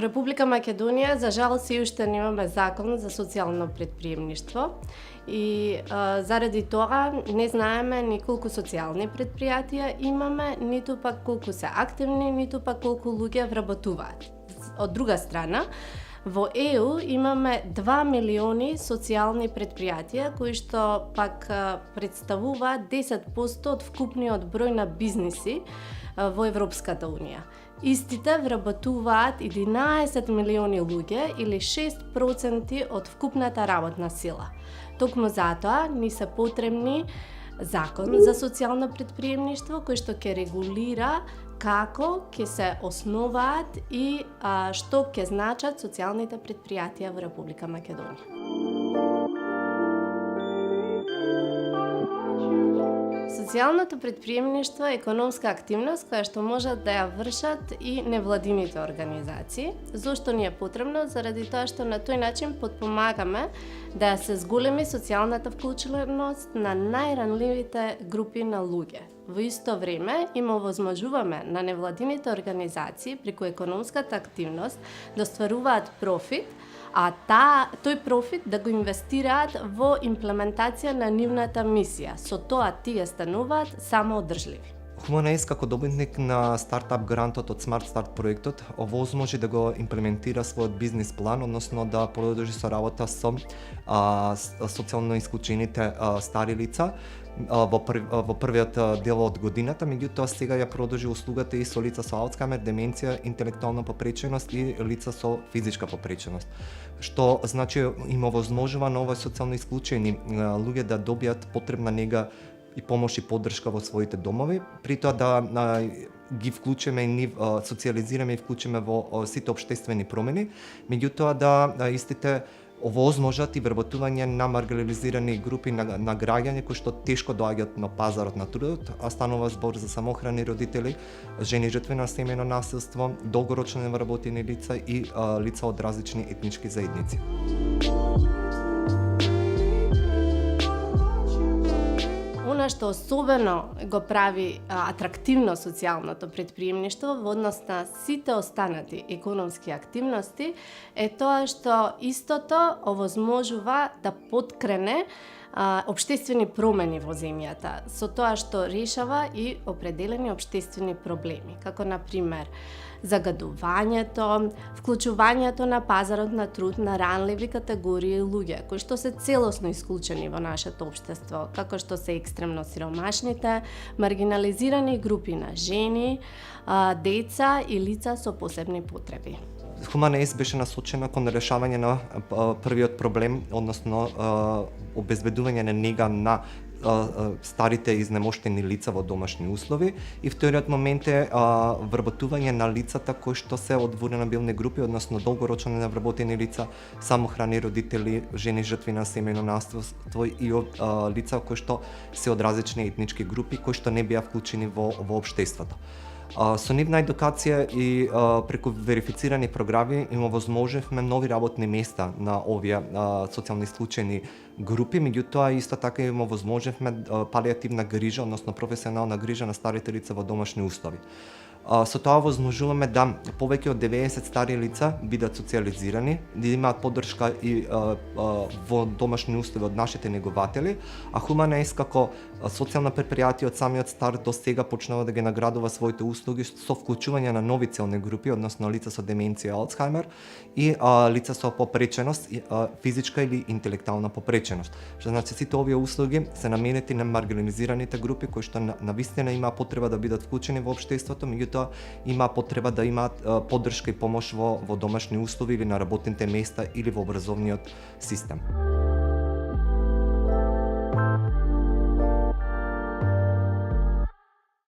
Република Македонија, за жал, се уште немаме закон за социјално предприемништво и заради тоа не знаеме ни колку социјални предпријатија имаме, ниту пак колку се активни, ниту пак колку луѓе вработуваат. Од друга страна, во ЕУ имаме 2 милиони социјални предпријатија кои што пак представуваат 10% од вкупниот број на бизниси во Европската Унија. Истите вработуваат 11 милиони луѓе или 6% од вкупната работна сила. Токму затоа ни се потребни закон за социјално предприемништво кој што ќе регулира како ќе се основаат и што ќе значат социјалните предпријатија во Република Македонија. Социјалното предприемништво е економска активност која што можат да ја вршат и невладините организации. Зошто ни е потребно? Заради тоа што на тој начин потпомагаме да се зголеми социјалната вклученост на најранливите групи на луѓе. Во исто време им овозможуваме на невладините организации преку економската активност да стваруваат профит, а тој профит да го инвестираат во имплементација на нивната мисија. Со тоа тие стануваат самоодржливи. Хуманејс како добитник на стартап грантот од Smart Start проектот овозможи да го имплементира својот бизнис план, односно да продолжи со работа со социјално исклучените стари лица во првиот дел од годината, меѓутоа сега ја продолжи услугата и со лица со Алцхаймер, деменција, интелектуална попреченост и лица со физичка попреченост. Што значи им овозможува на овој социјално исклучени луѓе да добијат потребна нега и помош и поддршка во своите домови, при тоа да ги вклучиме и нив, социализираме и вклучиме во сите општествени промени, меѓутоа да истите овозможат и вработување на маргинализирани групи на граѓање кои што тешко доаѓаат на пазарот на трудот, а станува збор за самохрани родители, жени жртви на семејно насилство, долгорочно невработени лица и лица од различни етнички заедници. Она што особено го прави атрактивно социјалното предприемништво во однос на сите останати економски активности е тоа што истото овозможува да поткрене општествени промени во земјата, со тоа што решава и определени општествени проблеми, како на пример загадувањето, вклучувањето на пазарот на труд на ранливи категории луѓе, кои што се целосно исклучени во нашето општество, како што се екстремно сиромашните, маргинализирани групи на жени, деца и лица со посебни потреби. Хуманејс беше насочена кон решавање на првиот проблем, односно обезбедување на нега на старите изнемоштени лица во домашни услови, и вториот момент е вработување на лицата кои што се од вулнерабилни групи, односно долгорочно невработени лица, самохрани родители, жени жртви на семејно насилство и лица кои што се од различни етнички групи кои што не беа вклучени во општеството. Со нивна едукација и преку верифицирани програми им овозможивме нови работни места на овие социјално исклучени групи, меѓутоа исто така им овозможивме палијативна грижа, односно професионална грижа на старите лица во домашни услови. Со тоа возможуваме да повеќе од 90 стари лица бидат социализирани, да имаат поддршка и во домашни услови од нашите негователи, а Хуманејс како социјално предпријатие од самиот старт до сега почнува да ги наградува своите услуги со вклучување на нови целни групи, односно лица со деменција, Алцхаймер и лица со попреченост, физичка или интелектуална попреченост. Што значи сите овие услуги се наменети на маргинализираните групи кои што навистина има потреба да бидат вклучени во општеството, меѓутоа има потреба да имаат поддршка и помош во домашни услови или на работните места или во образовниот систем.